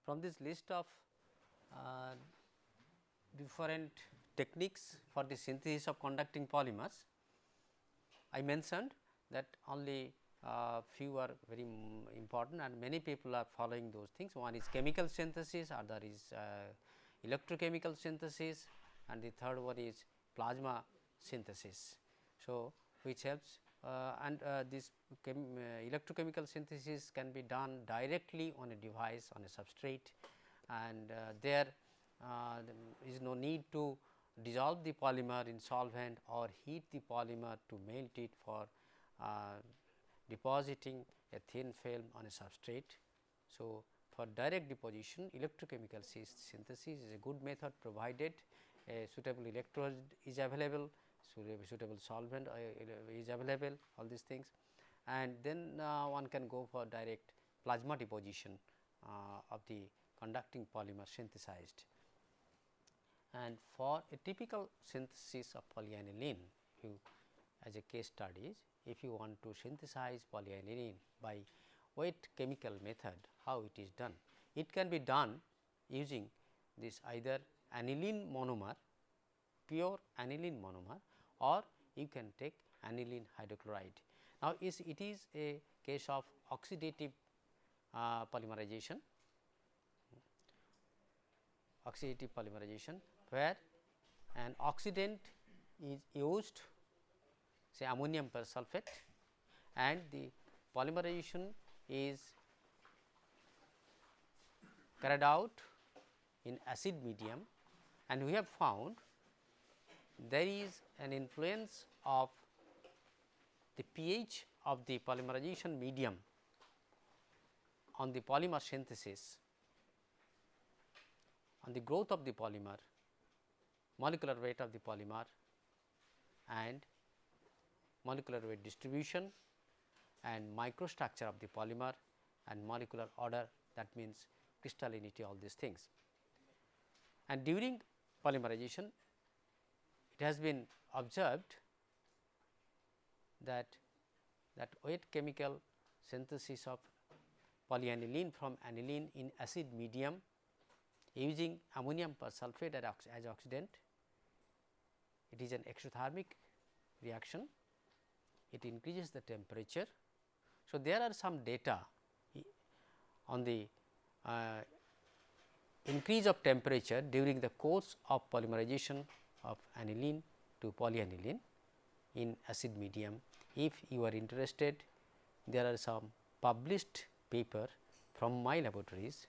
from this list of uh, different techniques for the synthesis of conducting polymers, I mentioned that only few are very important and many people are following those things. One is chemical synthesis, other is electrochemical synthesis, and the third one is plasma synthesis. So, which helps this electrochemical synthesis can be done directly on a device, on a substrate, and there is no need to dissolve the polymer in solvent or heat the polymer to melt it for depositing a thin film on a substrate. So, for direct deposition, electrochemical synthesis is a good method, provided a suitable electrode is available, suitable solvent is available, all these things, and then one can go for direct plasma deposition of the conducting polymer synthesized. And for a typical synthesis of polyaniline, you as a case studies, if you want to synthesize polyaniline by wet chemical method, how it is done? It can be done using this either aniline monomer, pure aniline monomer, or you can take aniline hydrochloride. Now, it is a case of oxidative polymerization, where an oxidant is used, say ammonium persulfate, and the polymerization is carried out in acid medium, and we have found there is an influence of the pH of the polymerization medium on the polymer synthesis, on the growth of the polymer, molecular weight of the polymer, and molecular weight distribution, and microstructure of the polymer, and molecular order, that means crystallinity, all these things. And during polymerization, it has been observed that wet chemical synthesis of polyaniline from aniline in acid medium using ammonium persulfate as oxidant, it is an exothermic reaction, it increases the temperature. So, there are some data on the increase of temperature during the course of polymerization of aniline to polyaniline in acid medium. If you are interested, there are some published paper from my laboratories.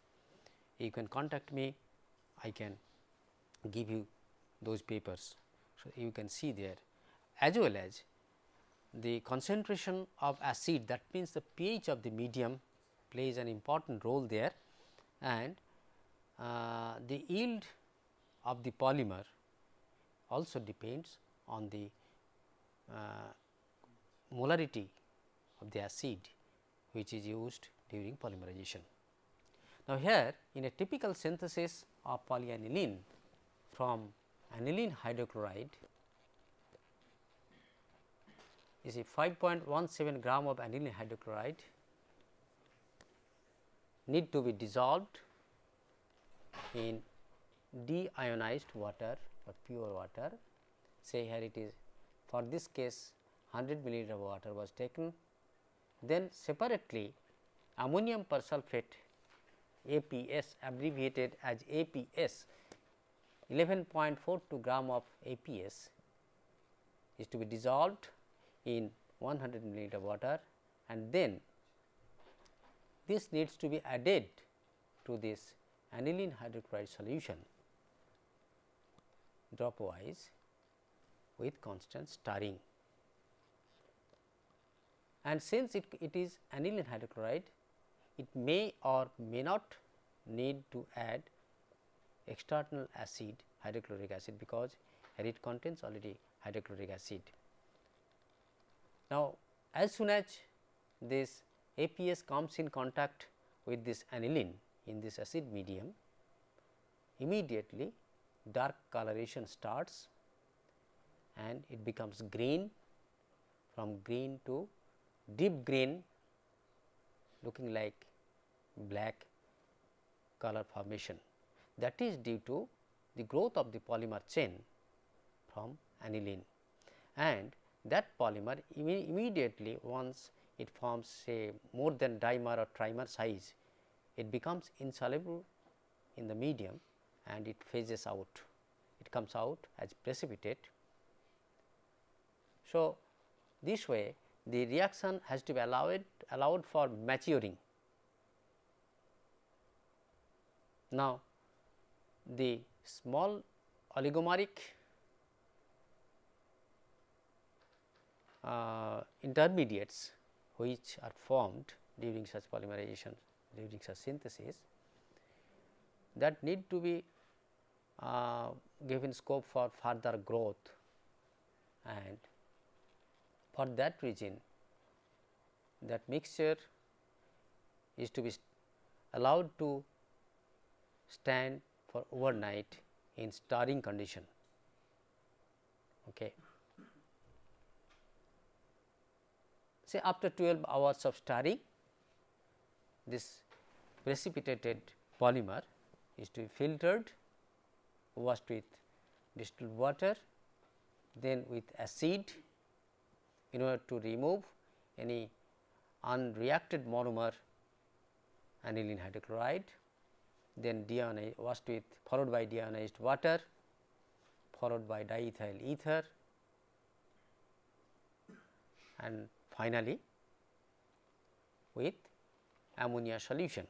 You can contact me, I can give you those papers. So, you can see there, as well as the concentration of acid, that means the pH of the medium plays an important role there, and the yield of the polymer also depends on the molarity of the acid which is used during polymerization. Now, here in a typical synthesis of polyaniline from aniline hydrochloride is a 5.17 gram of aniline hydrochloride need to be dissolved in deionized water or pure water. Say here it is, for this case 100 milliliter of water was taken, then separately ammonium persulfate APS, abbreviated as APS, 11.42 gram of APS is to be dissolved in 100 milliliter water, and then this needs to be added to this aniline hydrochloride solution dropwise with constant stirring. And since it is aniline hydrochloride, it may or may not need to add external acid, hydrochloric acid, because here it contains already hydrochloric acid. Now, as soon as this APS comes in contact with this aniline in this acid medium, immediately dark coloration starts and it becomes green, from green to deep green, looking like black color formation, that is due to the growth of the polymer chain from aniline, and that polymer immediately once it forms say more than dimer or trimer size, it becomes insoluble in the medium and it phases out, it comes out as precipitate. So, this way the reaction has to be allowed for maturing. Now, the small oligomeric intermediates which are formed during such polymerization, during such synthesis, that need to be given scope for further growth, and for that reason that mixture is to be allowed to stand for overnight in stirring condition. Okay. Say after 12 hours of stirring, this precipitated polymer is to be filtered, washed with distilled water, then with acid in order to remove any unreacted monomer aniline hydrochloride, then washed with, followed by deionized water, followed by diethyl ether, and finally with ammonia solution,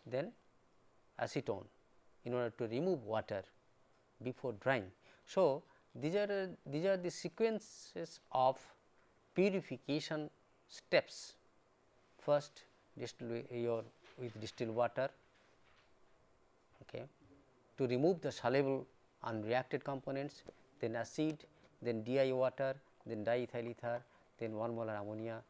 then acetone in order to remove water before drying. So, these are the sequences of purification steps. First, distill with distilled water, okay, to remove the soluble unreacted components, then acid, then DI water, then diethyl ether, then 1 molar ammonia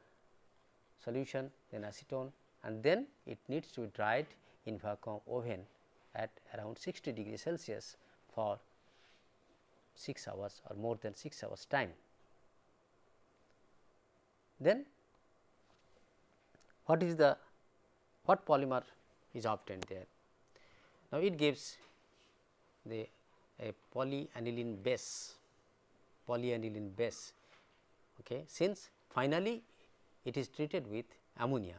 solution, then acetone, and then it needs to be dried in vacuum oven at around 60 degrees Celsius for 6 hours or more than 6 hours time. Then what polymer is obtained there? Now, it gives a polyaniline base, okay, since finally it is treated with ammonia.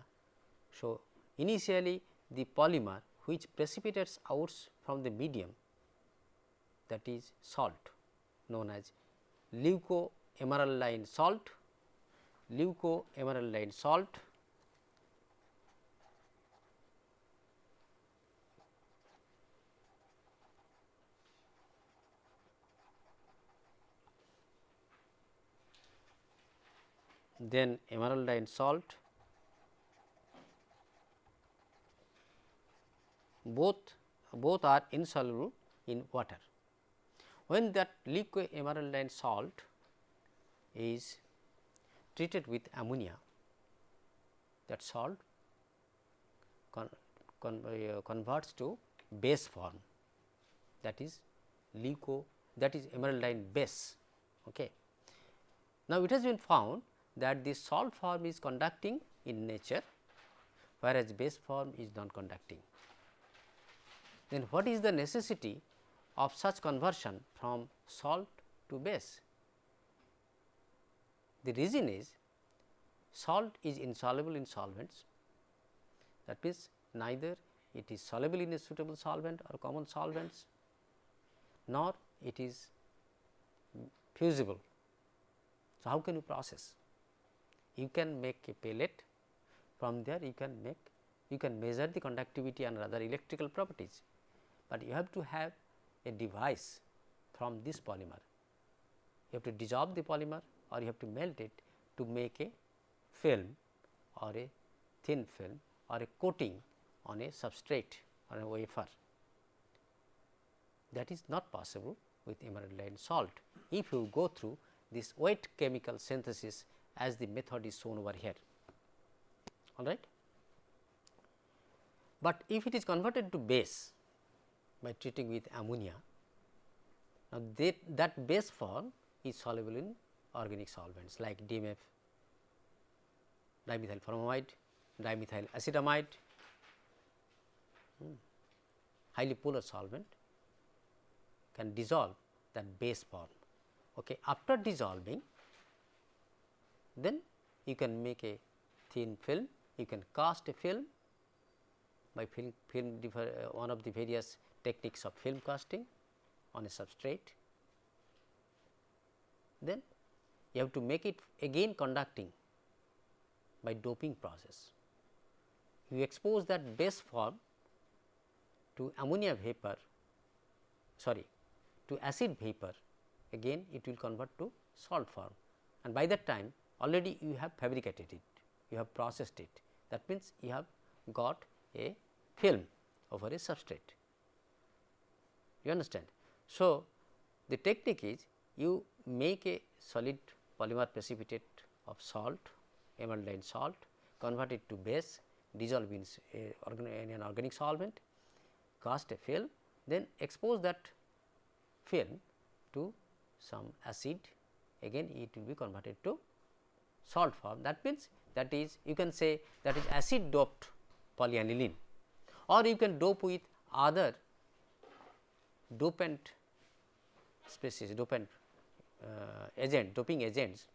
So, initially the polymer which precipitates out from the medium, that is salt, known as leucoemeraldine salt, then emeraldine salt, both are insoluble in water. When that leucoemeraldine salt is treated with ammonia, that salt converts to base form, that is emeraldine base. Okay. Now, it has been found that the salt form is conducting in nature, whereas base form is non conducting. Then what is the necessity of such conversion from salt to base? The reason is salt is insoluble in solvents, that means neither it is soluble in a suitable solvent or common solvents, nor it is fusible. So, how can you process? You can make a pellet, from there you can measure the conductivity and other electrical properties, but you have to have a device from this polymer. You have to dissolve the polymer or you have to melt it to make a film or a thin film or a coating on a substrate or a wafer. That is not possible with emeraldine salt if you go through this wet chemical synthesis as the method is shown over here. All right. But if it is converted to base by treating with ammonia, now that base form is soluble in organic solvents like DMF, dimethyl formamide, dimethyl acetamide, highly polar solvent can dissolve that base form. Okay. After dissolving, then you can make a thin film, you can cast a film by one of the various techniques of film casting on a substrate. Then you have to make it again conducting by doping process. You expose that base form to ammonia vapor, to acid vapor, again it will convert to salt form, and by that time already you have fabricated it, you have processed it. That means, you have got a film over a substrate. You understand? So, the technique is you make a solid polymer precipitate of salt, emeraldine salt, convert it to base, dissolve in an organic solvent, cast a film, then expose that film to some acid, again it will be converted to salt form. That means, that is, you can say that is acid doped polyaniline, or you can dope with other dopant species, doping agents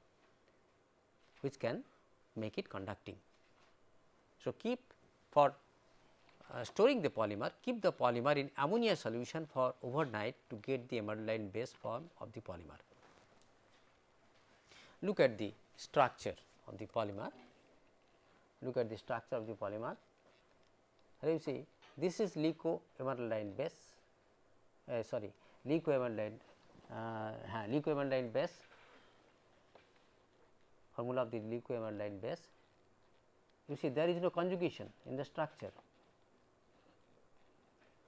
which can make it conducting. So, keep for storing the polymer, keep the polymer in ammonia solution for overnight to get the emeraldine base form of the polymer. Look at the structure of the polymer. Look at the structure of the polymer. Here you see, this is leucoemeraldine base, leucoemeraldine base, formula of the leucoemeraldine base. You see, there is no conjugation in the structure.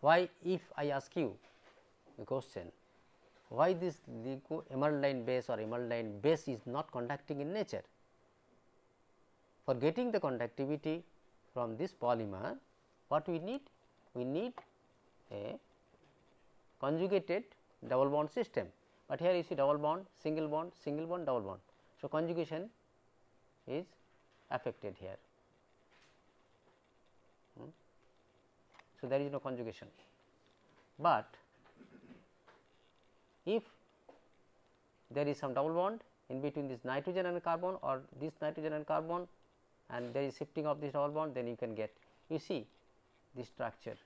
Why, if I ask you a question, why this leucoemeraldine base or emeraldine base is not conducting in nature? For getting the conductivity from this polymer, what we need? We need a conjugated double bond system, but here you see double bond, single bond, double bond. So, conjugation is affected here. So, there is no conjugation, but if there is some double bond in between this nitrogen and carbon, or this nitrogen and carbon, and there is shifting of this double bond, then you can get, you see this structure.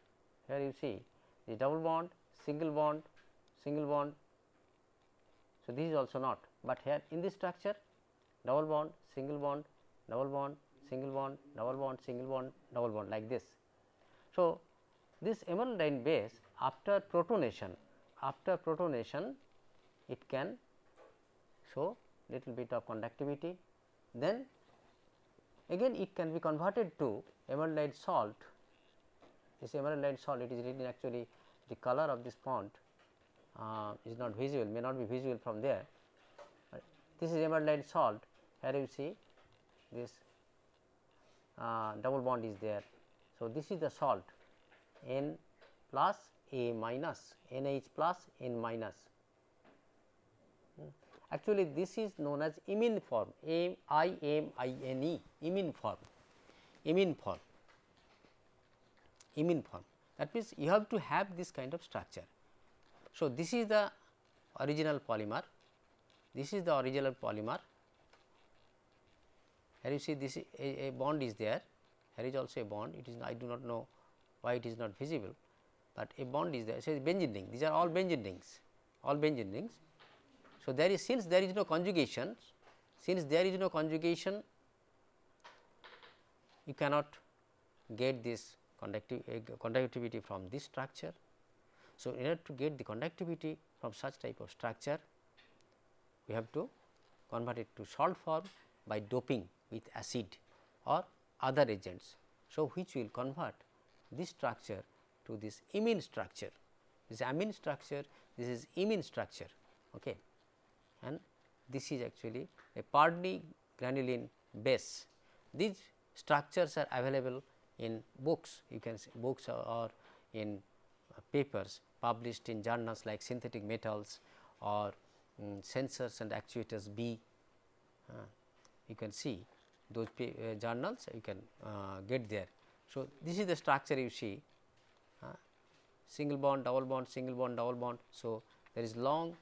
Here you see the double bond, single bond, single bond. So, this is also not, but here in this structure double bond, single bond, double bond, single bond, double bond, single bond, double bond, like this. So, this emeraldine base after protonation it can show little bit of conductivity, then again it can be converted to emeraldine salt. This emeraldine salt, it is written actually, the color of this font is not visible, may not be visible from there. This is emeraldine salt. Here you see this double bond is there. So, this is the salt N plus A minus, NH plus N minus. Actually, this is known as imine form, IMINE, imine form, imine form, imine form. That means, you have to have this kind of structure. So, this is the original polymer, this is the original polymer. Here you see this a bond is there, here is also a bond, it is, I do not know why it is not visible, but a bond is there. So, benzene ring, these are all benzene rings, all benzene rings. So, there is, since there is no conjugation, you cannot get this conductivity from this structure. So, in order to get the conductivity from such type of structure, we have to convert it to salt form by doping with acid or other agents. So, which will convert this structure to this imine structure, this amine structure, this is imine structure. Okay. And this is actually a Pardny granulin base. These structures are available in books, you can see books or in papers published in journals like Synthetic Metals or Sensors and Actuators B. You can see those journals, you can get there. So, this is the structure you see, single bond, double bond, single bond, double bond. So, there is long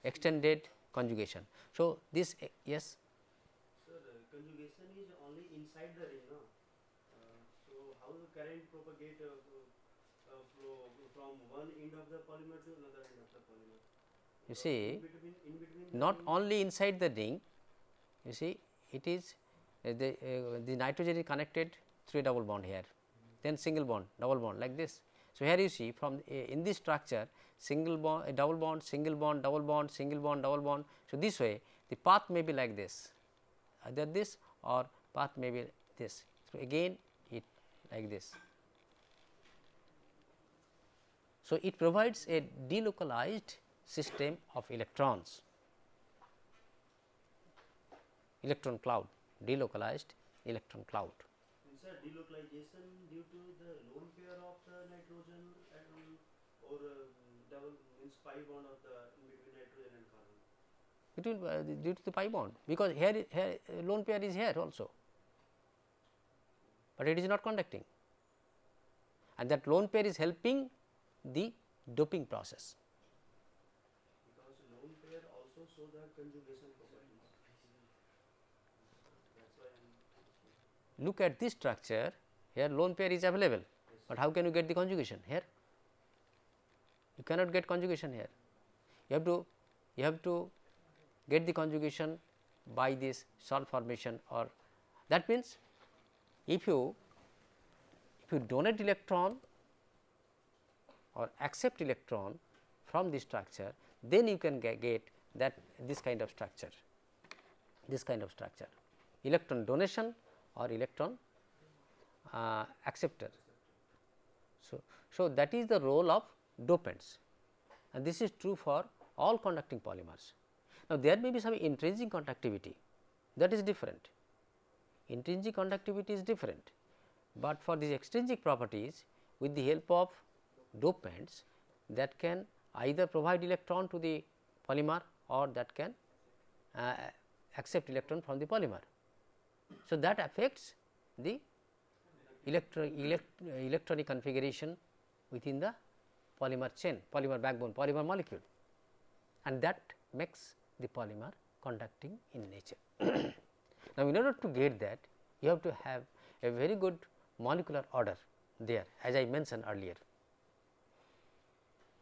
extended conjugation. So, this yes. Sir, conjugation is only inside the ring, no? So how the current propagate flow from one end of the polymer to another end of the polymer? You see, In between not ring, only inside the ring, you see it is the nitrogen is connected through a double bond here, then single bond, double bond like this. So, here you see from in this structure single bond, a double bond, single bond, double bond, single bond, double bond. So, this way the path may be like this, either this or path may be this. So, again it like this. So, it provides a delocalized system of electrons, electron cloud, delocalized electron cloud. and sir, delocalization due to the lone pair of the nitrogen and or double means pi bond of the in between nitrogen and carbon. It will due to the pi bond, because here lone pair is here also, but it is not conducting, and that lone pair is helping the doping process. Because lone pair also show the conjugation properties. That's why I am. Look at this structure, here lone pair is available, but how can you get the conjugation here? You cannot get conjugation here. You have to get the conjugation by this salt formation, or that means if you donate electron or accept electron from this structure, then you can get that this kind of structure, electron donation or electron acceptor. So, that is the role of dopants, and this is true for all conducting polymers. Now, there may be some intrinsic conductivity, that is different. Intrinsic conductivity is different, but for these extrinsic properties, with the help of dopants, that can either provide electron to the polymer or that can accept electron from the polymer. So, that affects the electronic configuration within the polymer chain, polymer backbone, polymer molecule, and that makes the polymer conducting in nature. Now, in order to get that, you have to have a very good molecular order there, as I mentioned earlier.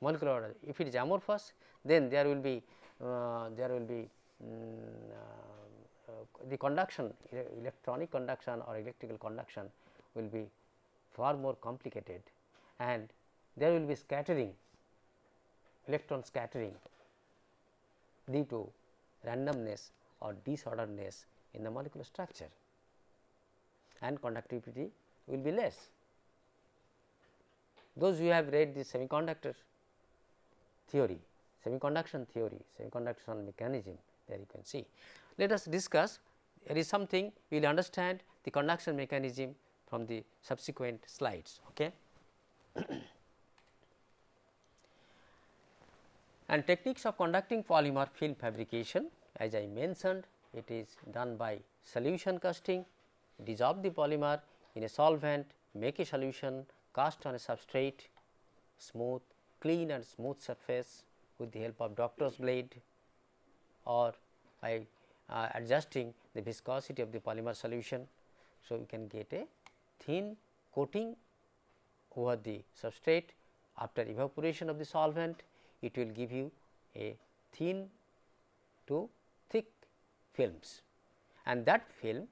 Molecular order, if it is amorphous, then there will be the conduction, electronic conduction or electrical conduction will be far more complicated, and there will be scattering, electron scattering due to randomness or disorderedness in the molecular structure, and conductivity will be less. Those who have read the semiconductor theory, semiconduction theory, semiconduction mechanism, there you can see. Let us discuss, there is something we will understand the conduction mechanism from the subsequent slides. Okay. And techniques of conducting polymer film fabrication, as I mentioned, it is done by solution casting. Dissolve the polymer in a solvent, make a solution, cast on a substrate, smooth, clean and smooth surface with the help of doctor's blade, or by adjusting the viscosity of the polymer solution. So, you can get a thin coating over the substrate. After evaporation of the solvent, it will give you a thin to thick films, and that film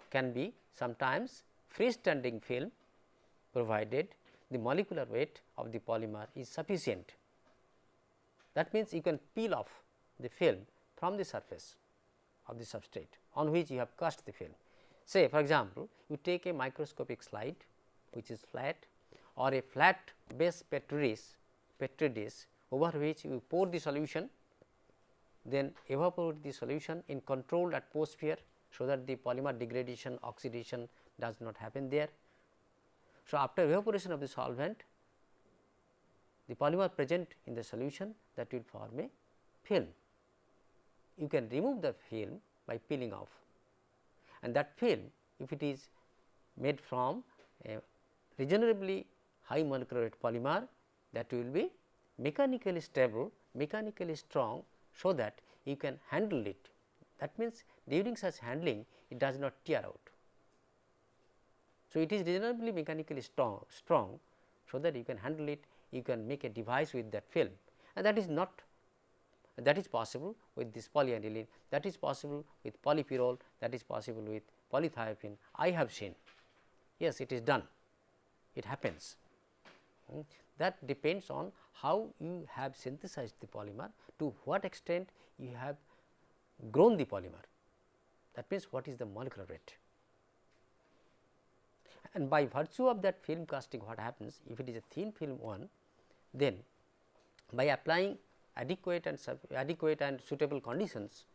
can be sometimes freestanding film, provided the molecular weight of the polymer is sufficient. That means, you can peel off the film from the surface of the substrate on which you have cast the film. Say for example, you take a microscopic slide which is flat, or a flat base petri dish over which you pour the solution, then evaporate the solution in controlled atmosphere, so that the polymer degradation, oxidation does not happen there. So, after evaporation of the solvent, the polymer present in the solution, that will form a film. You can remove the film by peeling off, and that film, if it is made from a reasonably high molecular weight polymer that will be mechanically stable, mechanically strong, so that you can handle it. That means, during such handling it does not tear out. So, it is reasonably mechanically strong, so that you can handle it, you can make a device with that film, and that is not, that is possible with this polyaniline, that is possible with polypyrrole, that is possible with polythiophene. I have seen, yes, it is done, it happens. That depends on how you have synthesized the polymer, to what extent you have grown the polymer, that means what is the molecular weight. And by virtue of that film casting, what happens, if it is a thin film one, then by applying adequate and suitable conditions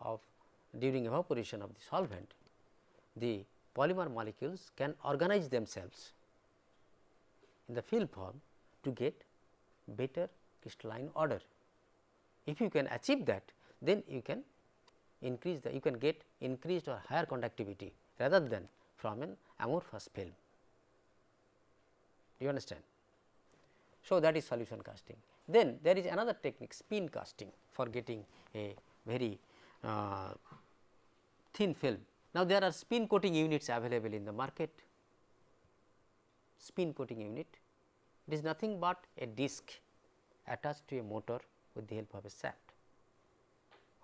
of during evaporation of the solvent, the polymer molecules can organize themselves in the film form to get better crystalline order. If you can achieve that, then you can increase the, you can get increased or higher conductivity rather than from an amorphous film. Do you understand? So, that is solution casting. Then there is another technique, spin casting, for getting a very thin film. Now, there are spin coating units available in the market. Spin coating unit, it is nothing but a disc attached to a motor with the help of a shaft,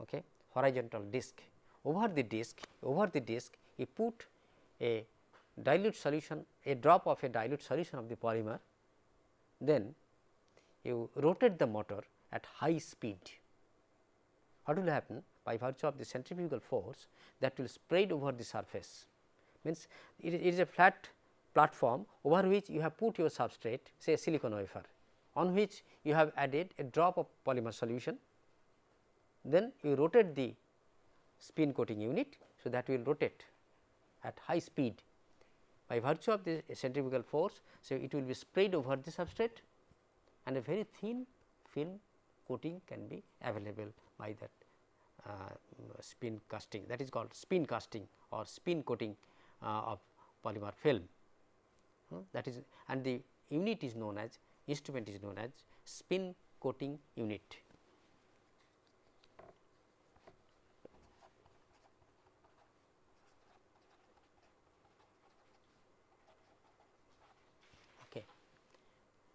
okay, horizontal disc. Over the disc you put a dilute solution, a drop of a dilute solution of the polymer, then you rotate the motor at high speed. What will happen? By virtue of the centrifugal force, that will spread over the surface, means it is a flat platform over which you have put your substrate, say silicon wafer, on which you have added a drop of polymer solution, then you rotate the spin coating unit. So, that will rotate at high speed by virtue of the centrifugal force. So, it will be spread over the substrate, and a very thin film coating can be available by that spin casting, that is called spin casting or spin coating of polymer film. That is, and the unit is known as, instrument is known as spin coating unit. Okay.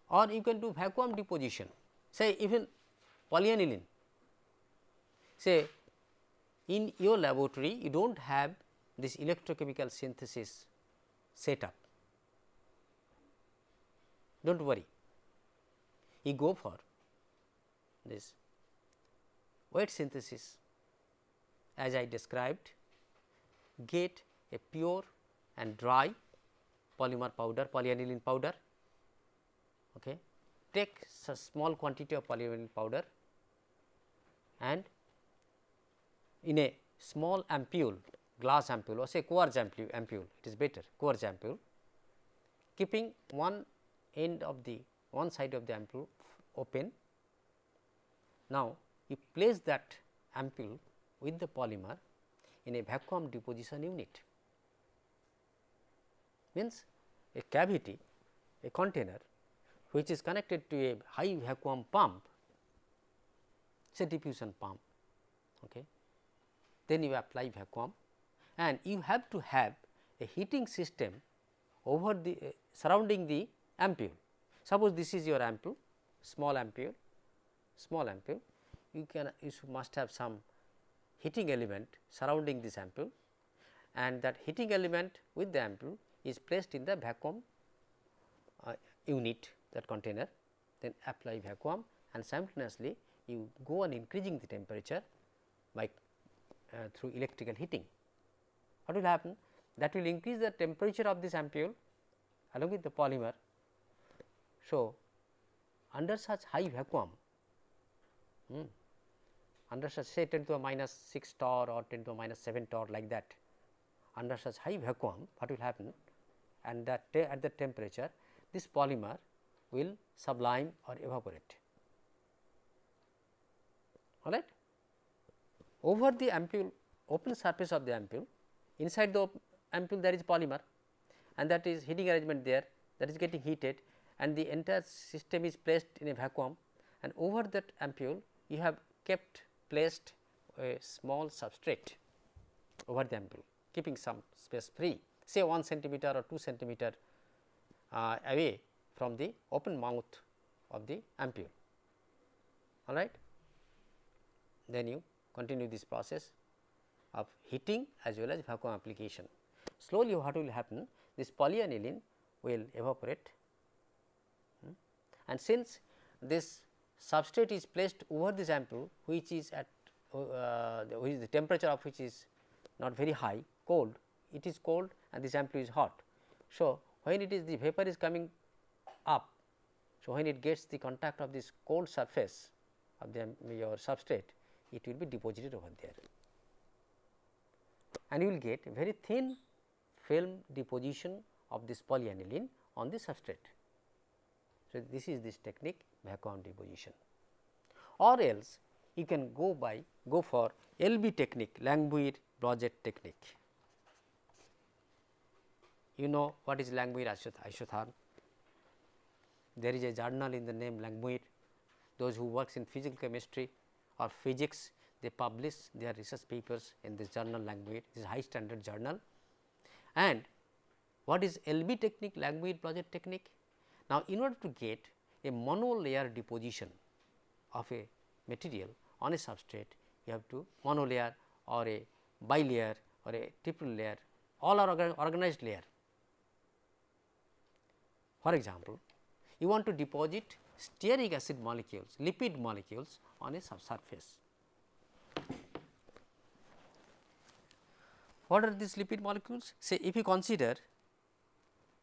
Or you can do vacuum deposition, say even polyaniline. Say in your laboratory you do not have this electrochemical synthesis setup, do not worry, you go for this wet synthesis as I described, get a pure and dry polymer powder, polyaniline powder, okay. Take a small quantity of polyaniline powder and in a small ampule, glass ampule or say quartz ampule, it is better, quartz ampule, keeping one end of the one side of the ampule open. Now, you place that ampule with the polymer in a vacuum deposition unit, means a cavity, a container which is connected to a high vacuum pump, say diffusion pump. Okay. Then you apply vacuum, and you have to have a heating system over the surrounding the ampule. Suppose this is your ampule, small ampule, you must have some heating element surrounding this ampule, and that heating element with the ampule is placed in the vacuum unit, that container, then apply vacuum, and simultaneously you go on increasing the temperature by through electrical heating. What will happen? That will increase the temperature of this ampule along with the polymer. So, under such high vacuum, under such say 10 to the minus 6 torr or 10 to the minus 7 torr, like that, under such high vacuum, what will happen? And that at the temperature, this polymer will sublime or evaporate. All right. Over the ampule, open surface of the ampule, inside the ampule there is polymer, and that is heating arrangement there, that is getting heated, and the entire system is placed in a vacuum, and over that ampule you have kept placed a small substrate over the ampule, keeping some space free, say 1 centimeter or 2 centimeter away from the open mouth of the ampule. All right. Then you continue this process of heating as well as vacuum application. Slowly what will happen, this polyaniline will evaporate, and since this substrate is placed over this ampule, which is at the temperature of which is not very high, cold, it is cold and this ampule is hot. So, when it is the vapor is coming up, so when it gets the contact of this cold surface of the your substrate, it will be deposited over there, and you will get a very thin film deposition of this polyaniline on the substrate. So, this is this technique, vacuum deposition, or else you can go for LB technique, Langmuir-Blodgett technique. You know what is Langmuir isotherm? There is a journal in the name Langmuir. Those who works in physical chemistry or physics, they publish their research papers in this journal Langmuir. This is high standard journal. And what is LB technique, Langmuir-Blodgett technique? Now, in order to get a monolayer deposition of a material on a substrate, you have to monolayer or a bilayer or a triple layer, all are organized layer. For example, you want to deposit stearic acid molecules, lipid molecules on a subsurface. What are these lipid molecules? Say if you consider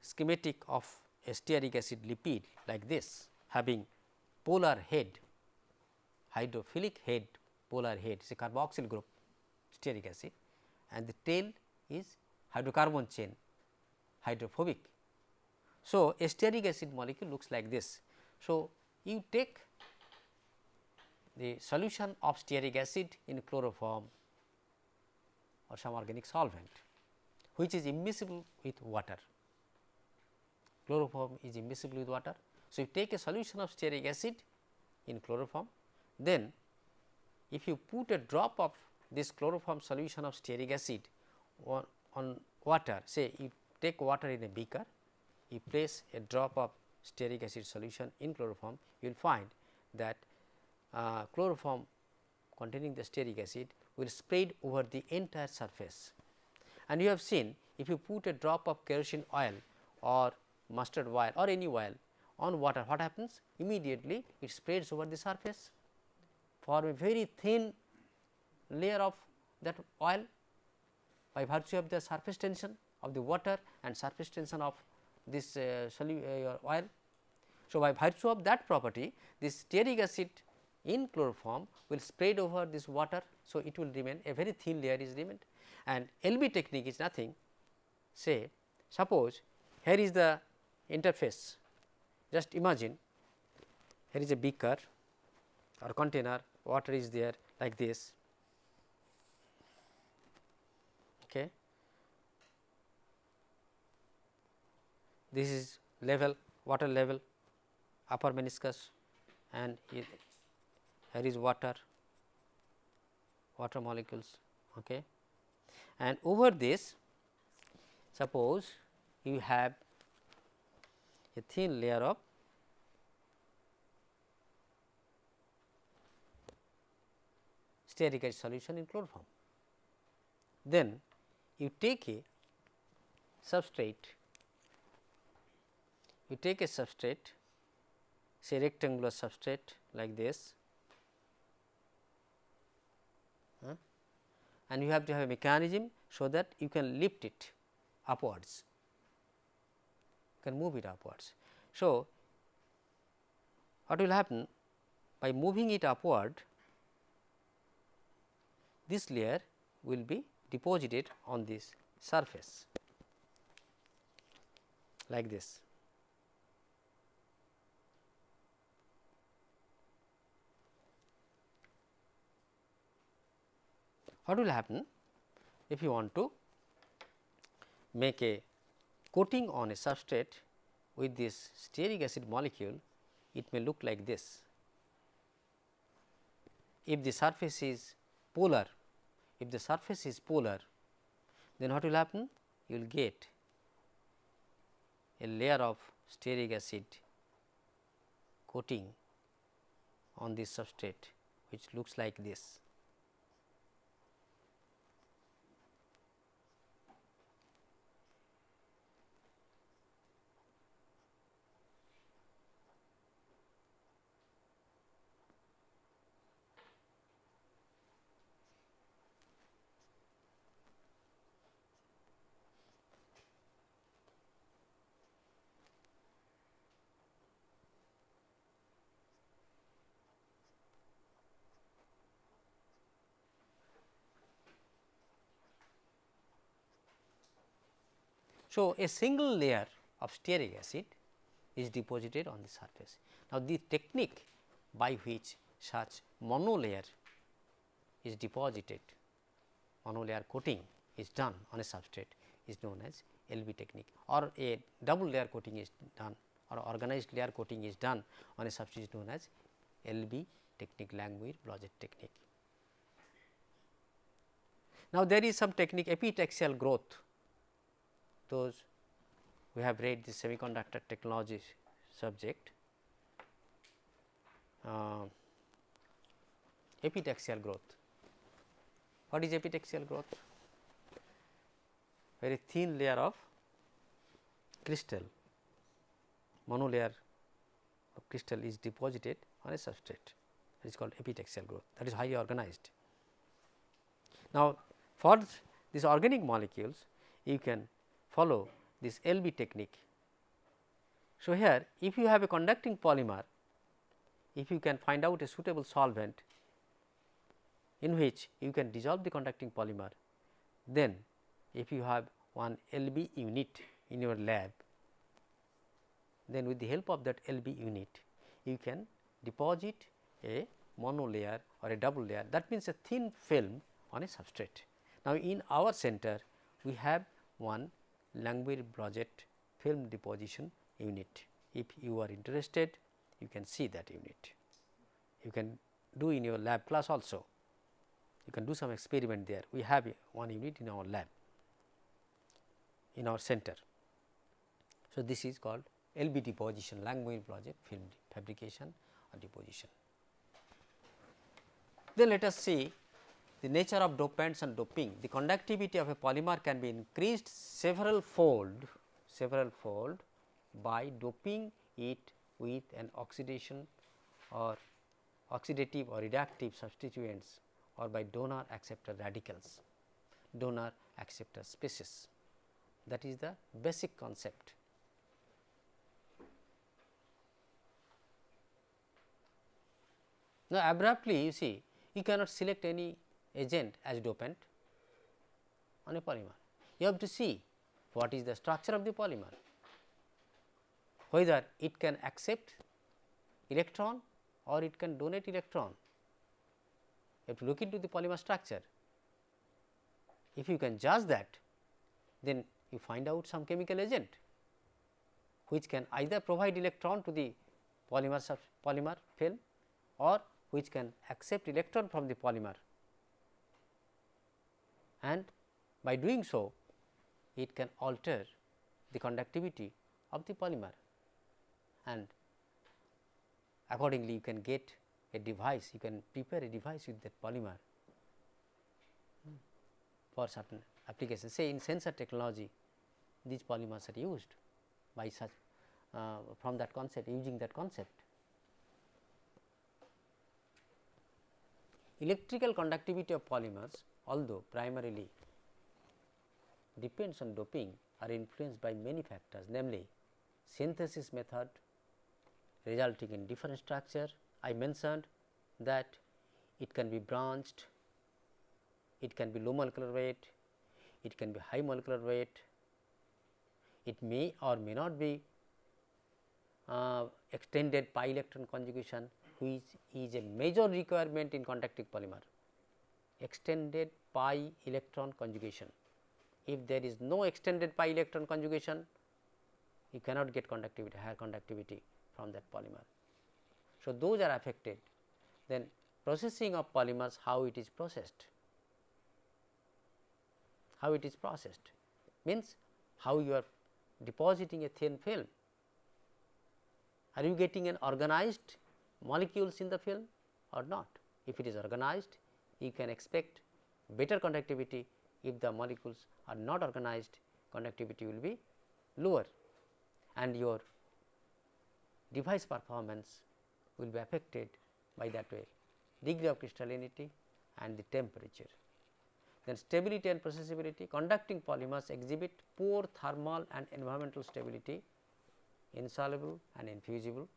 schematic of a stearic acid lipid like this, having polar head, hydrophilic head, polar head, it is a carboxyl group stearic acid, and the tail is hydrocarbon chain, hydrophobic. So, a stearic acid molecule looks like this. So, you take the solution of stearic acid in chloroform or some organic solvent, which is immiscible with water. Chloroform is immiscible with water. So, you take a solution of stearic acid in chloroform, then if you put a drop of this chloroform solution of stearic acid on water, say you take water in a beaker, you place a drop of stearic acid solution in chloroform, you will find that chloroform containing the stearic acid will spread over the entire surface. And you have seen, if you put a drop of kerosene oil or mustard oil or any oil on water, what happens? Immediately it spreads over the surface, form a very thin layer of that oil by virtue of the surface tension of the water and surface tension of this oil. So, by virtue of that property, this stearic acid in chloroform will spread over this water. So, it will remain a very thin layer is remained, and LB technique is nothing. Say suppose here is the interface, just imagine here is a beaker or container, water is there like this. Okay. This is level, water level, upper meniscus, and here is water molecules. Okay. And over this, suppose you have a thin layer of stearic acid solution in chloroform. Then you take a substrate, say rectangular substrate like this, and you have to have a mechanism so that you can lift it upwards, you can move it upwards. So, what will happen? By moving it upward, this layer will be deposited on this surface like this. What will happen if you want to make a coating on a substrate with this stearic acid molecule, it may look like this. If the surface is polar, then what will happen? You will get a layer of stearic acid coating on this substrate, which looks like this. So, a single layer of stearic acid is deposited on the surface. Now, the technique by which such monolayer is deposited, monolayer coating is done on a substrate is known as LB technique, or a double layer coating is done, or organized layer coating is done on a substrate is known as LB technique, Langmuir-Blodgett technique. Now, there is some technique epitaxial growth. Those we have read the semiconductor technology subject, epitaxial growth. What is epitaxial growth? Very thin layer of crystal, monolayer of crystal is deposited on a substrate, that is called epitaxial growth, that is highly organized. Now, for these organic molecules, you can follow this LB technique. So, here if you have a conducting polymer, if you can find out a suitable solvent in which you can dissolve the conducting polymer, then if you have one LB unit in your lab, then with the help of that LB unit you can deposit a monolayer or a double layer, that means a thin film on a substrate. Now, in our center we have one Langmuir-Blodgett film deposition unit. If you are interested, you can see that unit. You can do in your lab class also. You can do some experiment there. We have one unit in our lab, in our center. So, this is called LB deposition, Langmuir-Blodgett film fabrication or deposition. Then let us see the nature of dopants and doping. The conductivity of a polymer can be increased several fold by doping it with an oxidation or oxidative or reductive substituents, or by donor acceptor radicals, donor acceptor species. That is the basic concept. Now, abruptly you see, you cannot select any agent as dopant on a polymer. You have to see what is the structure of the polymer, whether it can accept electron or it can donate electron. You have to look into the polymer structure. If you can judge that, then you find out some chemical agent which can either provide electron to the polymer film, or which can accept electron from the polymer, and by doing so it can alter the conductivity of the polymer, and accordingly you can get a device, you can prepare a device with that polymer for certain applications. Say in sensor technology, these polymers are used by such from that concept, using that concept. Electrical conductivity of polymers, although primarily depends on doping, are influenced by many factors, namely synthesis method resulting in different structure. I mentioned that it can be branched, it can be low molecular weight, it can be high molecular weight, it may or may not be extended pi electron conjugation, which is a major requirement in conducting polymer, extended pi electron conjugation. If there is no extended pi electron conjugation, you cannot get conductivity, higher conductivity from that polymer. So, those are affected. Then processing of polymers, how it is processed, how it is processed means how you are depositing a thin film. Are you getting an organized molecules in the film or not? If it is organized, you can expect better conductivity. If the molecules are not organized, conductivity will be lower and your device performance will be affected by that way, degree of crystallinity and the temperature. Then stability and processability, conducting polymers exhibit poor thermal and environmental stability, insoluble and infusible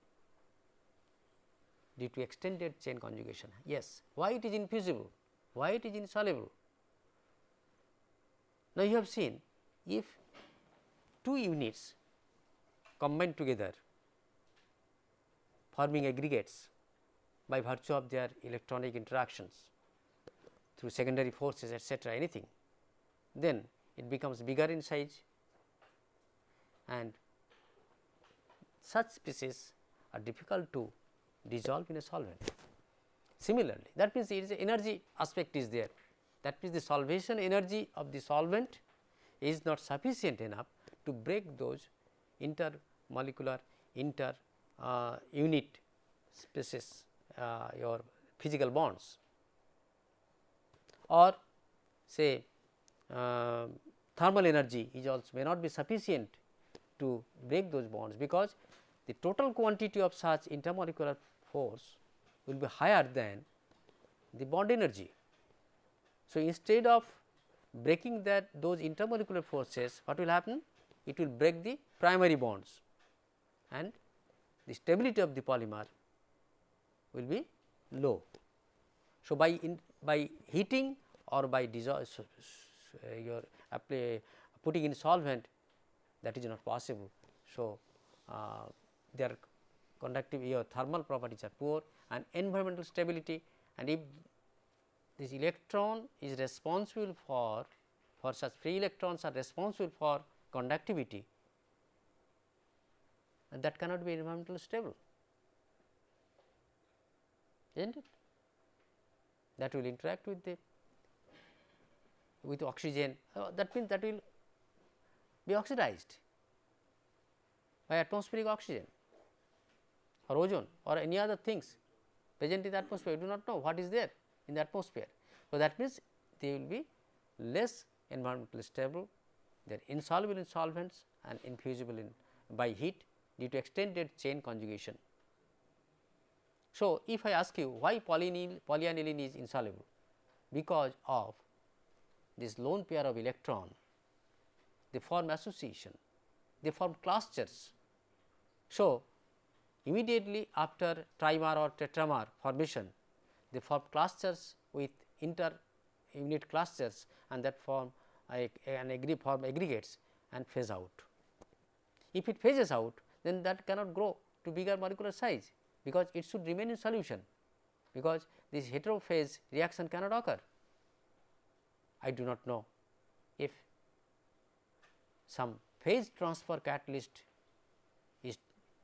due to extended chain conjugation. Yes, why it is infusible, why it is insoluble? Now, you have seen if two units combine together forming aggregates by virtue of their electronic interactions through secondary forces etc., anything, then it becomes bigger in size and such species are difficult to dissolve in a solvent. Similarly, that means it is a energy aspect is there, that means the solvation energy of the solvent is not sufficient enough to break those intermolecular unit species your physical bonds, or say thermal energy is also may not be sufficient to break those bonds, because the total quantity of such intermolecular force will be higher than the bond energy. So, instead of breaking those intermolecular forces, what will happen? It will break the primary bonds and the stability of the polymer will be low. So, by heating or by putting in solvent, that is not possible. So, their conductive your thermal properties are poor and environmental stability, and if this electron is responsible for such free electrons are responsible for conductivity, and that cannot be environmentally stable, is not it? That will interact with oxygen, that means that will be oxidized by atmospheric oxygen or ozone or any other things present in the atmosphere. You do not know what is there in the atmosphere. So, that means they will be less environmentally stable, they are insoluble in solvents and infusible by heat due to extended chain conjugation. So, if I ask you why polyaniline is insoluble, because of this lone pair of electron, they form association, they form clusters. So, immediately after trimer or tetramer formation, they form clusters with inter-unit clusters, and that form aggregates and phase out. If it phases out, then that cannot grow to bigger molecular size, because it should remain in solution, because this heterophase reaction cannot occur. I do not know if some phase transfer catalyst is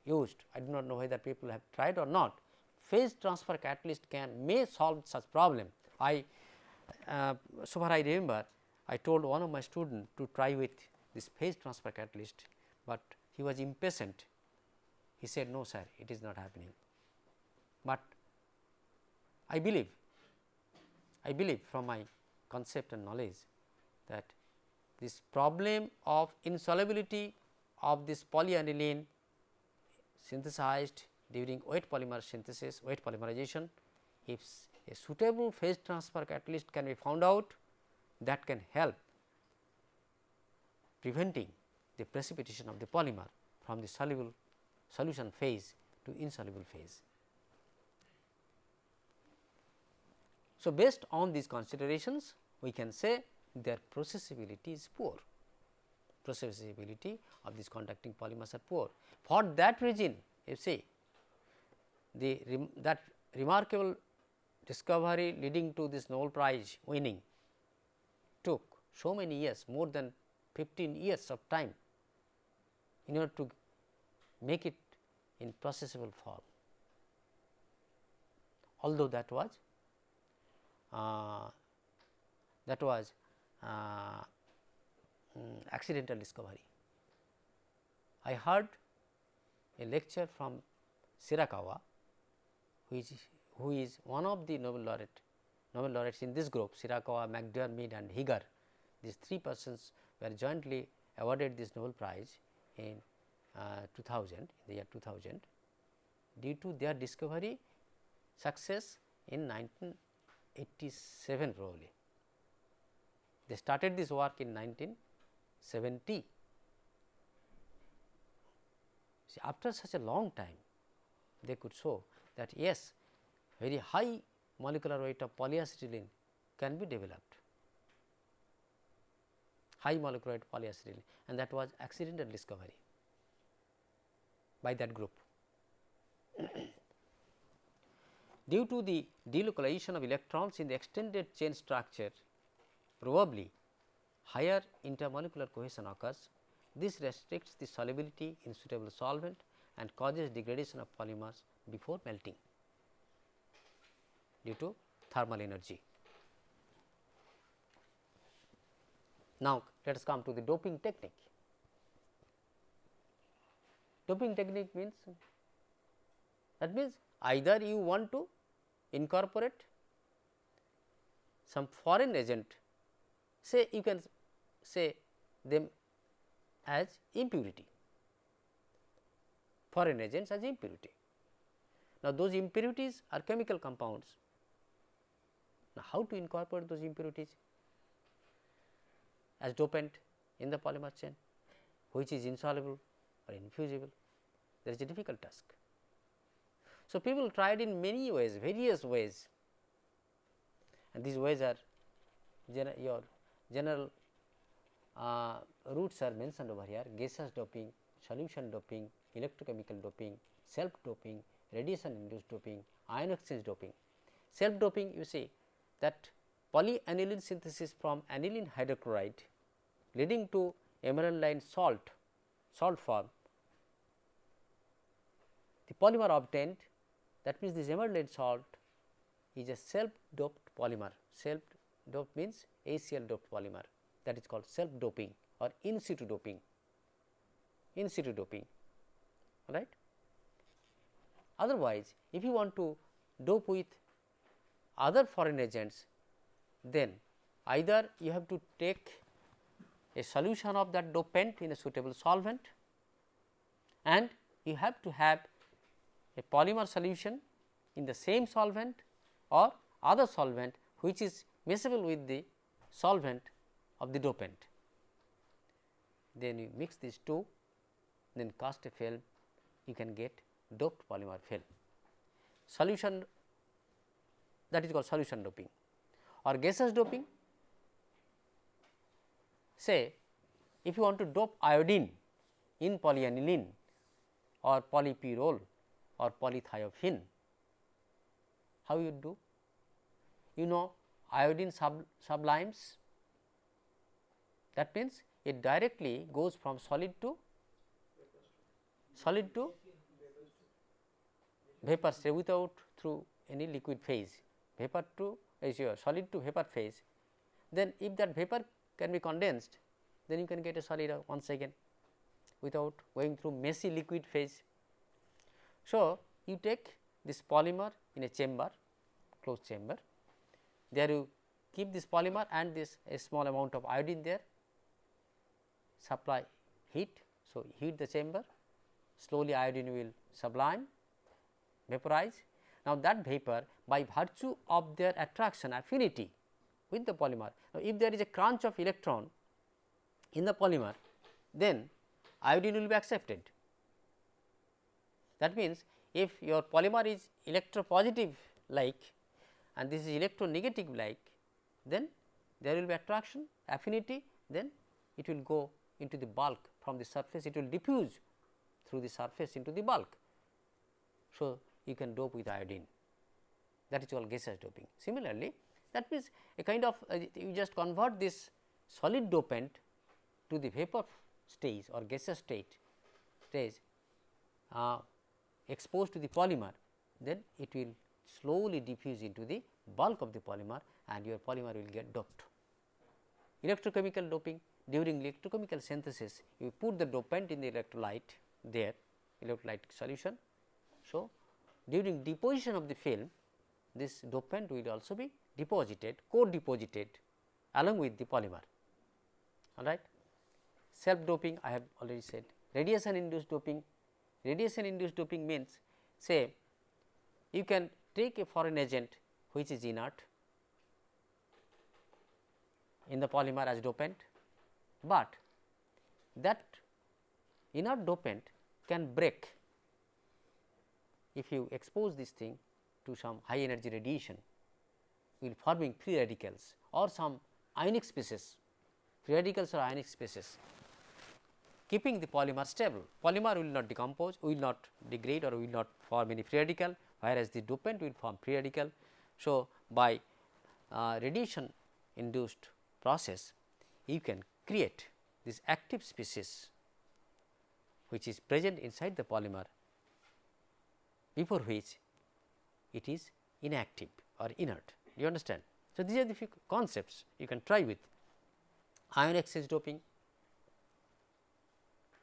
used. I do not know whether people have tried or not. Phase transfer catalyst may solve such problem. So far I remember, I told one of my students to try with this phase transfer catalyst, but he was impatient. He said, no sir, it is not happening. But I believe from my concept and knowledge that this problem of insolubility of this polyaniline synthesized during wet polymer synthesis, wet polymerization, if a suitable phase transfer catalyst can be found out, that can help preventing the precipitation of the polymer from the soluble solution phase to insoluble phase. So, based on these considerations, we can say their processability is poor, processability of these conducting polymers are poor. For that reason, you see that remarkable discovery leading to this Nobel Prize winning took so many years, more than 15 years of time in order to make it in processable form, although that was accidental discovery. I heard a lecture from Shirakawa, who is one of the Nobel laureates in this group. Shirakawa, McDermid and Higar, these three persons were jointly awarded this Nobel Prize in 2000, in the year 2000, due to their discovery success in 1987 probably. They started this work in 1970. See, after such a long time, they could show that yes, very high molecular weight of polyacetylene can be developed, high molecular weight polyacetylene, and that was accidental discovery by that group. Due to the delocalization of electrons in the extended chain structure, probably higher intermolecular cohesion occurs. This restricts the solubility in suitable solvent and causes degradation of polymers before melting due to thermal energy. Now, let us come to the doping technique. Doping technique means, that means either you want to incorporate some foreign agent, say you can say them as impurity, foreign agents as impurity. Now, those impurities are chemical compounds. Now, how to incorporate those impurities as dopant in the polymer chain, which is insoluble or infusible? There is a difficult task. So, people tried in many ways, various ways, and these ways are your general routes are mentioned over here: gaseous doping, solution doping, electrochemical doping, self doping, radiation induced doping, ion exchange doping. Self doping, you see that polyaniline synthesis from aniline hydrochloride leading to emeraldine salt form, the polymer obtained, that means this emeraldine salt is a self doped polymer. Self doped means ACl doped polymer, that is called self doping or in situ doping, right. Otherwise, if you want to dope with other foreign agents, then either you have to take a solution of that dopant in a suitable solvent, and you have to have a polymer solution in the same solvent or other solvent which is miscible with the solvent of the dopant. Then you mix these two, then cast a film, you can get doped polymer film. Solution, that is called solution doping. Or gaseous doping, say if you want to dope iodine in polyaniline or polypyrrole or polythiophene, how you do? You know iodine sublimes, that means it directly goes from solid to vapor state without through any liquid phase, vapor to solid to vapor phase. Then if that vapor can be condensed, then you can get a solid once again without going through messy liquid phase. So, you take this polymer in a chamber, closed chamber, there you keep this polymer and this a small amount of iodine there, supply heat. So, heat the chamber, slowly iodine will sublime, vaporize. Now, that vapor, by virtue of their attraction affinity with the polymer, now if there is a crunch of electron in the polymer, then iodine will be accepted. That means, if your polymer is electropositive like and this is electronegative like, then there will be attraction, affinity, then it will go into the bulk from the surface, it will diffuse through the surface into the bulk. So, you can dope with iodine, that is called gaseous doping. Similarly, that means a kind of you just convert this solid dopant to the vapor stage or gaseous stage exposed to the polymer, then it will slowly diffuse into the bulk of the polymer and your polymer will get doped. Electrochemical doping, during electrochemical synthesis you put the dopant in the electrolyte there, electrolyte solution. So, during deposition of the film, this dopant will also be deposited, co-deposited along with the polymer, all right. Self doping I have already said. Radiation induced doping, radiation induced doping means, say you can take a foreign agent which is inert in the polymer as dopant, but that inert dopant can break if you expose this thing to some high energy radiation, will forming free radicals or some ionic species, free radicals or ionic species, keeping the polymer stable. Polymer will not decompose, will not degrade or will not form any free radical, whereas the dopant will form free radical. So, by radiation induced process, you can create this active species which is present inside the polymer, before which it is inactive or inert. Do you understand? So, these are the few concepts you can try with. Ion exchange doping,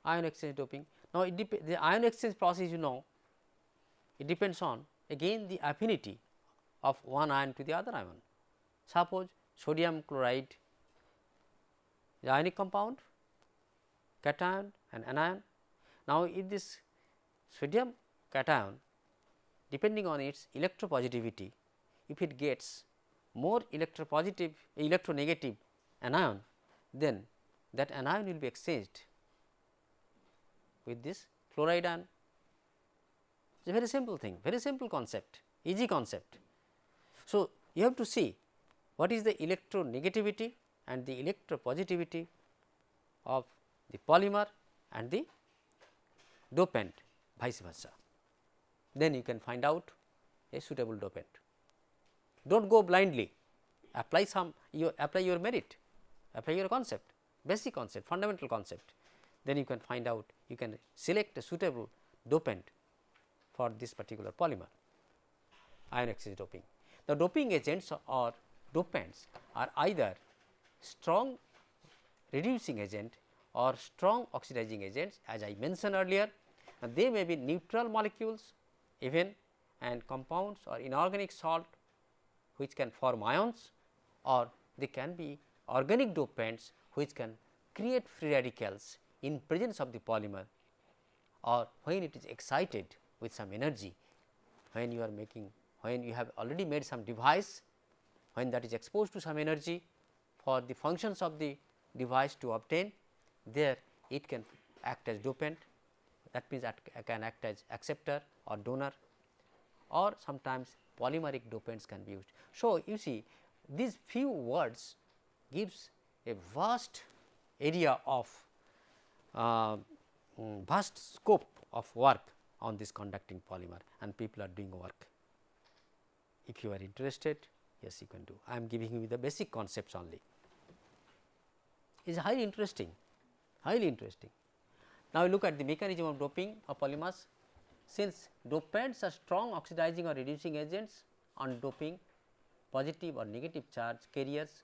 ion exchange doping. Now, the ion exchange process, you know, it depends on again the affinity of one ion to the other ion. Suppose sodium chloride, the ionic compound, cation and anion. Now, if this sodium cation, depending on its electropositivity, if it gets more electropositive, electronegative anion, then that anion will be exchanged with this chloride ion. It is a very simple thing, very simple concept, easy concept. So, you have to see what is the electronegativity and the electropositivity of the polymer and the dopant, vice versa. Then you can find out a suitable dopant. Do not go blindly, apply your merit, apply your concept, basic concept, fundamental concept. Then you can find out, you can select a suitable dopant for this particular polymer. Ion exchange doping. The doping agents or dopants are either strong reducing agent or strong oxidizing agents, as I mentioned earlier, and they may be neutral molecules even and compounds or inorganic salt which can form ions, or they can be organic dopants which can create free radicals in presence of the polymer, or when it is excited with some energy, when you are making, when you have already made some device, when that is exposed to some energy for the functions of the device to obtain, there it can act as dopant, that means that can act as acceptor or donor, or sometimes polymeric dopants can be used. So, you see these few words gives a vast area of vast scope of work on this conducting polymer, and people are doing work. If you are interested, yes, you can do. I am giving you the basic concepts only. It is highly interesting, highly interesting. Now, look at the mechanism of doping of polymers. Since dopants are strong oxidizing or reducing agents, on doping positive or negative charge carriers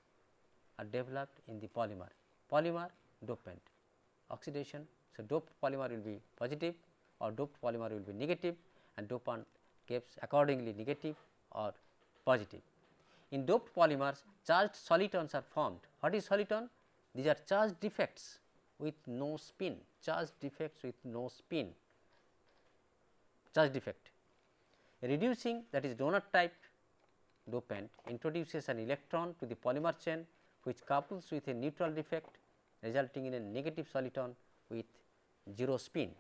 are developed in the polymer. Polymer dopant oxidation. So, doped polymer will be positive or doped polymer will be negative, and dopant keeps accordingly negative or positive. In doped polymers, charged solitons are formed. What is soliton? These are charge defects with no spin, charge defects with no spin, charge defect. Reducing, that is donor type dopant, introduces an electron to the polymer chain which couples with a neutral defect, resulting in a negative soliton with 0 spin.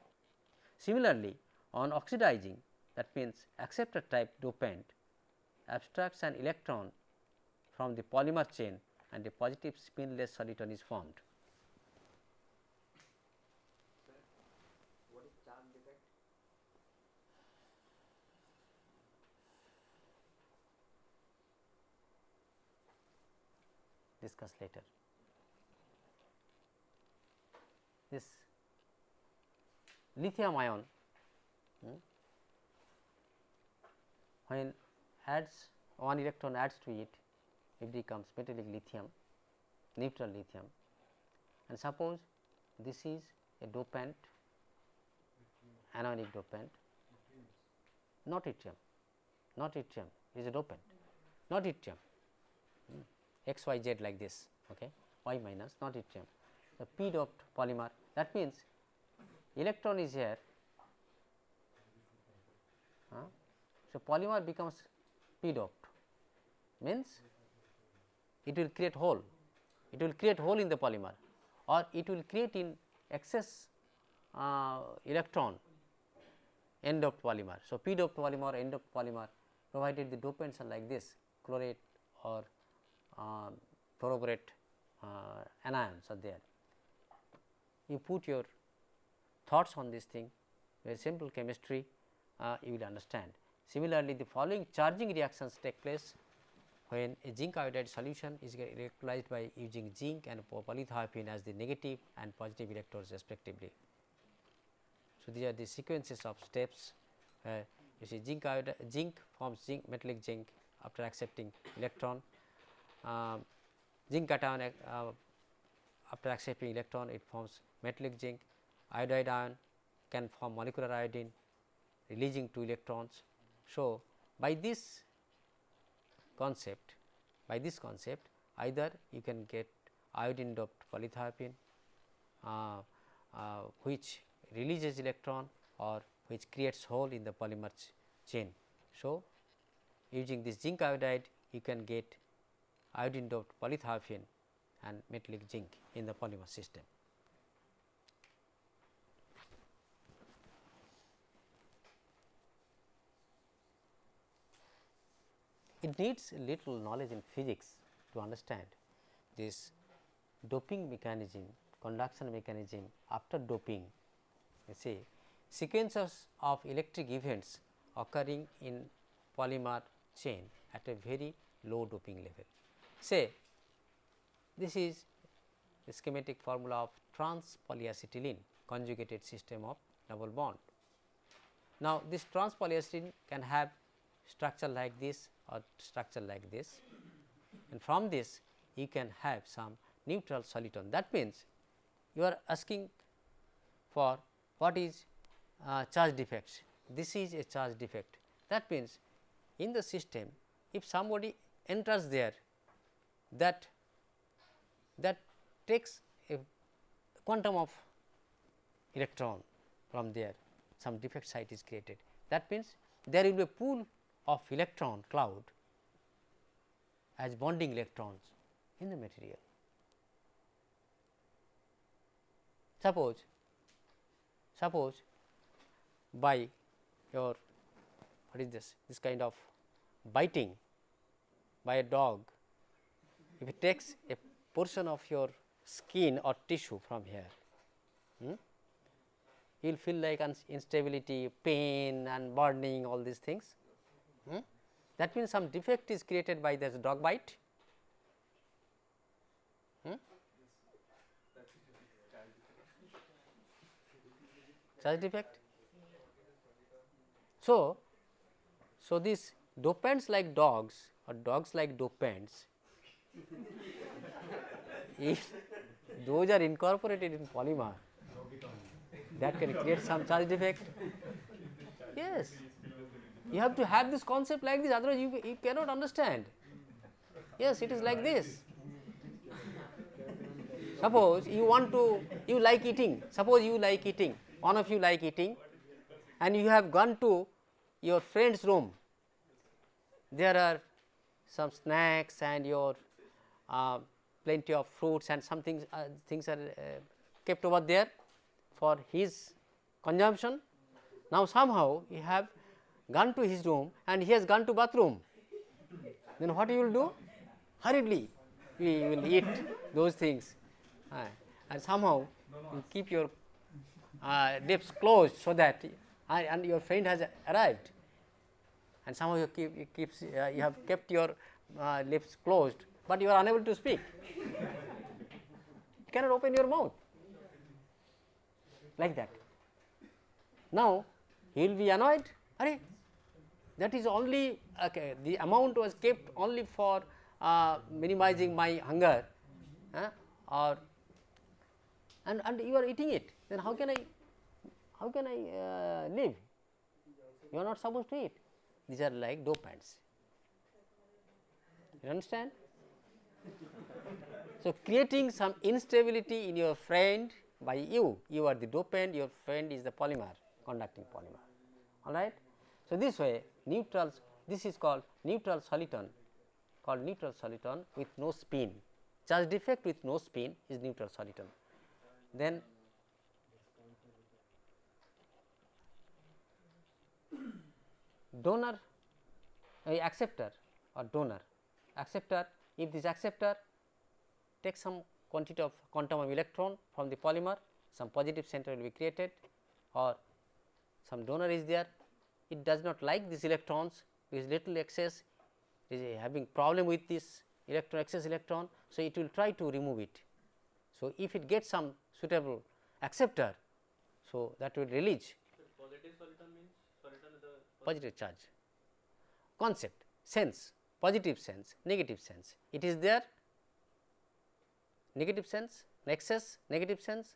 Similarly, on oxidizing, that means acceptor type dopant abstracts an electron from the polymer chain and a positive spinless soliton is formed. What is charge defect? Discuss later. This lithium ion When adds one electron adds to it, it becomes metallic lithium, neutral lithium, and suppose this is a dopant, anionic dopant, not yttrium, not yttrium, is a dopant, not yttrium, X Y Z like this, okay, Y minus, not yttrium, the p doped polymer. That means electron is here, so polymer becomes p doped, means it will create hole, it will create hole in the polymer, or it will create in excess electron n doped polymer. So, p doped polymer, n doped polymer, provided the dopants are like this, chlorate or fluoroborate anions are there. You put your thoughts on this thing, very simple chemistry, you will understand. Similarly, the following charging reactions take place when a zinc iodide solution is electrolyzed by using zinc and polythiophene as the negative and positive electrodes respectively. So, these are the sequences of steps. You see zinc forms metallic zinc after accepting electron, zinc cation after accepting electron it forms metallic zinc, iodide ion can form molecular iodine releasing 2 electrons. So, by this concept either you can get iodine doped polythiophene which releases electron or which creates hole in the polymer chain. So, using this zinc iodide you can get iodine doped polythiophene and metallic zinc in the polymer system. It needs a little knowledge in physics to understand this doping mechanism, conduction mechanism after doping. You see sequences of electric events occurring in polymer chain at a very low doping level. Say this is the schematic formula of trans polyacetylene conjugated system of double bond. Now, this trans polyacetylene can have structure like this or structure like this, and from this you can have some neutral soliton. That means, you are asking for what is charge defects. This is a charge defect. That means, in the system if somebody enters there that takes a quantum of electron from there, some defect site is created. That means, there will be a pool of electron cloud as bonding electrons in the material. Suppose by your what is this kind of biting by a dog, if it takes a portion of your skin or tissue from here, you will feel like instability, pain and burning, all these things. That means, some defect is created by this dog bite. Charge defect. So, these dopants like dogs or dogs like dopants, if those are incorporated in polymer, that can create some charge defect. Yes, you have to have this concept like this, otherwise you cannot understand. Yes, it is like this. Suppose you like eating, one of you like eating and you have gone to your friend's room. There are some snacks and your plenty of fruits and some things are kept over there for his consumption. Now, somehow you have gone to his room and he has gone to bathroom, then what you will do? Hurriedly you will eat those things, and somehow you keep your lips closed, so that and your friend has arrived, and somehow you have kept your lips closed, but you are unable to speak. You cannot open your mouth like that. Now, he will be annoyed. Arey, that is only okay, the amount was kept only for minimizing my hunger, or and you are eating it. Then how can I live? You are not supposed to eat. These are like dopants. You understand? So, creating some instability in your friend by you are the dopant, your friend is the polymer, conducting polymer, all right. So, this way neutrals, this is called neutral soliton, with no spin, charge defect with no spin is neutral soliton. Then donor, acceptor or donor, acceptor, if this acceptor takes some quantity of quantum of electron from the polymer, some positive center will be created, or some donor is there, it does not like these electrons, is little excess, is having problem with this electron, excess electron. So, it will try to remove it. So, if it gets some suitable acceptor, so that will release Positive soliton means soliton is the positive charge, concept, sense, positive sense, negative sense, it is there, negative sense, excess, negative sense,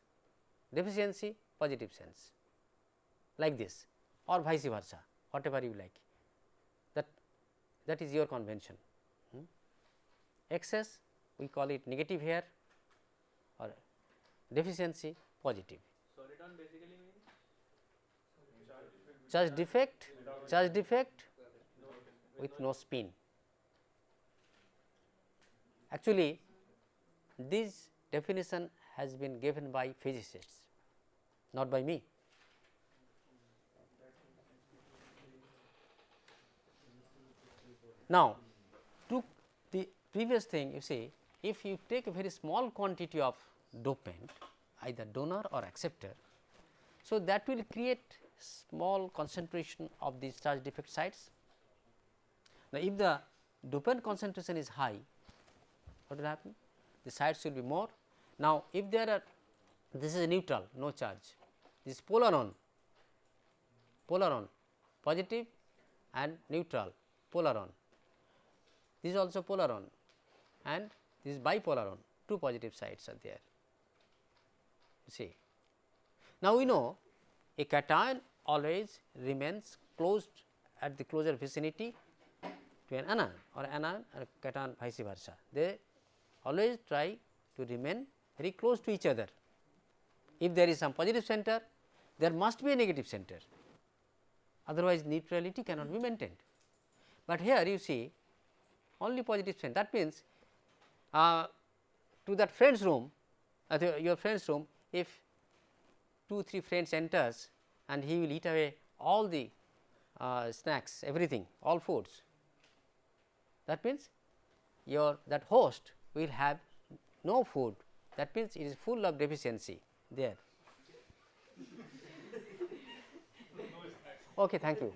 deficiency, positive sense, like this, or vice versa, whatever you like, that is your convention. Excess we call it negative here, or deficiency positive. soliton basically means Charge defect with no spin. Actually, this definition has been given by physicists, not by me. Now, to the previous thing, you see, if you take a very small quantity of dopant, either donor or acceptor, so that will create small concentration of these charge defect sites. Now, if the dopant concentration is high, what will happen? The sites will be more. Now, if there are, this is a neutral, no charge, this is polaron, positive and neutral, polaron, this is also polaron and this is bipolaron, two positive sides are there, you see. Now, we know a cation always remains closed at the closer vicinity to an anion, or anion or cation vice versa. They always try to remain very close to each other. If there is some positive center, there must be a negative center, otherwise neutrality cannot be maintained. But here you see only positive center, that means to that friend's room, your friend's room, if 2-3 friends enters and he will eat away all the snacks, everything, all foods, that means that host will have no food, that means it is full of deficiency there. Okay, thank you.